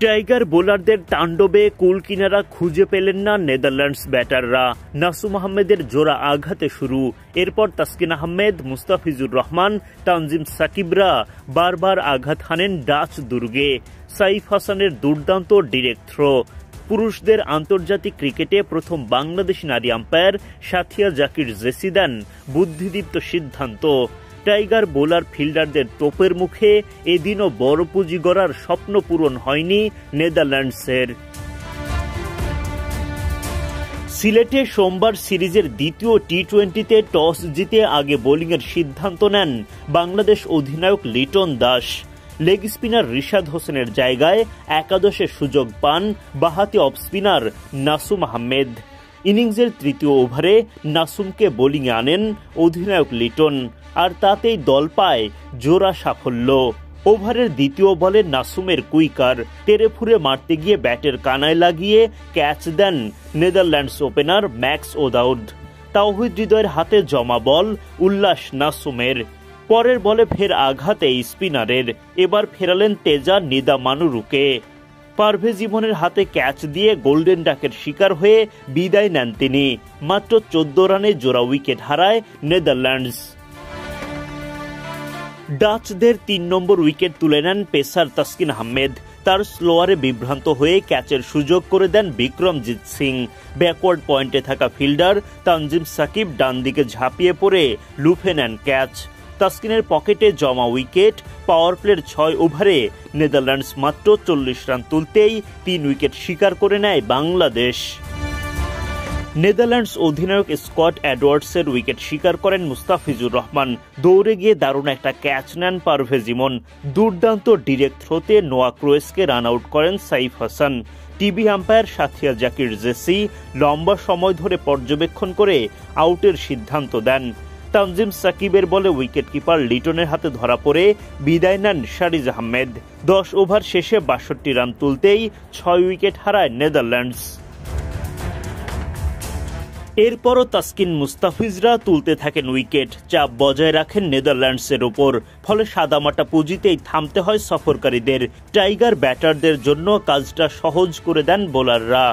Tiger বোলারদের তাণ্ডবে কুল কিনারা খুঁজে পেলেন না নেদারল্যান্ডস ব্যাটাররা। নাসুম আহমেদের জোড়া আঘাতে শুরু, এরপর তাসকিন আহমেদ, মুস্তাফিজুর রহমান, তানজিম সাকিবরা বারবার আঘাত হানেন ডাচ দুর্গে। সাইফ হাসানের দুর্দান্ত ডিরেক্ট থ্রো। পুরুষদের আন্তর্জাতিক ক্রিকেটে প্রথম বাংলাদেশি নারী আম্পায়ার সাথিয়া জাকির জেসি দেন বুদ্ধিদীপ্ত সিদ্ধান্ত। টাইগার বোলার ফিল্ডারদের তোপের মুখে এদিনও বড় পুঁজি গড়ার স্বপ্ন পূরণ হয়নি নেদারল্যান্ডসের। সিলেটে সোমবার সিরিজের দ্বিতীয় টি-20তে টস জিতে আগে বোলিংয়ের সিদ্ধান্ত নেন বাংলাদেশ অধিনায়ক লিটন দাস। লেগ স্পিনার রিশাদ হোসেনের জায়গায় একাদশে সুযোগ পান বাঁহাতি অফ স্পিনার নাসুম আহমেদ। ইনিংসের তৃতীয় ওভারে নাসুমকে বোলিংয়ে আনেন অধিনায়ক লিটন, আর তাতেই দল পায় জোড়া সাফল্য। ওভারের দ্বিতীয় বলে নাসুমের কুইকার তেরে ফুরে মারতে গিয়ে ব্যাটের কানায় লাগিয়ে ক্যাচ দেন নেদারল্যান্ডস ওপেনার ম্যাক্স ওদাউদ। তাওহিদ হৃদয়ের হাতে জমা বল উল্লাস নাসুমের। পরের বলে ফের আঘাতে স্পিনারের, এবার ফেরালেন তেজা নিদা মানুরুকে। পারভেজ ইমনের হাতে ক্যাচ দিয়ে গোল্ডেন ডাকের শিকার হয়ে বিদায় নেন তিনি। মাত্র 14 রানে জোড়া উইকেট হারায় নেদারল্যান্ডস। ডাচদের 3 নম্বর উইকেট তুলে নেন পেসার তাসকিন আহমেদ। তার স্লোয়ারে বিভ্রান্ত হয়ে ক্যাচের সুযোগ করে দেন বিক্রমজিৎ সিং। ব্যাকওয়ার্ড পয়েন্টে থাকা ফিল্ডার তানজিম সাকিব ডান দিকে ঝাঁপিয়ে পড়ে লুফে নেন ক্যাচ। তাসকিনের পকেটে জমা উইকেট। পাওয়ার প্লের 6 ওভারে নেদারল্যান্ডস মাত্র 40 রান তুলতেই 3 উইকেট শিকার করে নেয় বাংলাদেশ। নেদারল্যান্ডস অধিনায়ক স্কট এডওয়ার্ডসের উইকেট শিকার করেন মুস্তাফিজুর রহমান। দৌড়ে গিয়ে দারুণ একটা ক্যাচ নেন পারভেজ ইমন। দুর্দান্ত ডিরেক্ট থ্রোতে নোয়া ক্রোয়েসকে রান আউট করেন সাইফ হাসান। টিভি আম্পায়ার সাথিয়া জাকির জেসি লম্বা সময় ধরে পর্যবেক্ষণ করে আউটের সিদ্ধান্ত দেন। তানজিম সাকিবের বলে উইকেট কিপার লিটনের হাতে ধরা পড়ে বিদায় নেন শারিজ আহমেদ। 10 ওভার শেষে 62 রান তুলতেই 6 উইকেট হারায় নেদারল্যান্ডস। এরপরও তাসকিন মুস্তাফিজরা তুলতে থাকেন উইকেট, চাপ বজায় রাখেন নেদারল্যান্ডসের ওপর। ফলে সাদামাটা পুঁজিতেই থামতে হয় সফরকারীদের। টাইগার ব্যাটারদের জন্য কাজটা সহজ করে দেন বোলাররা।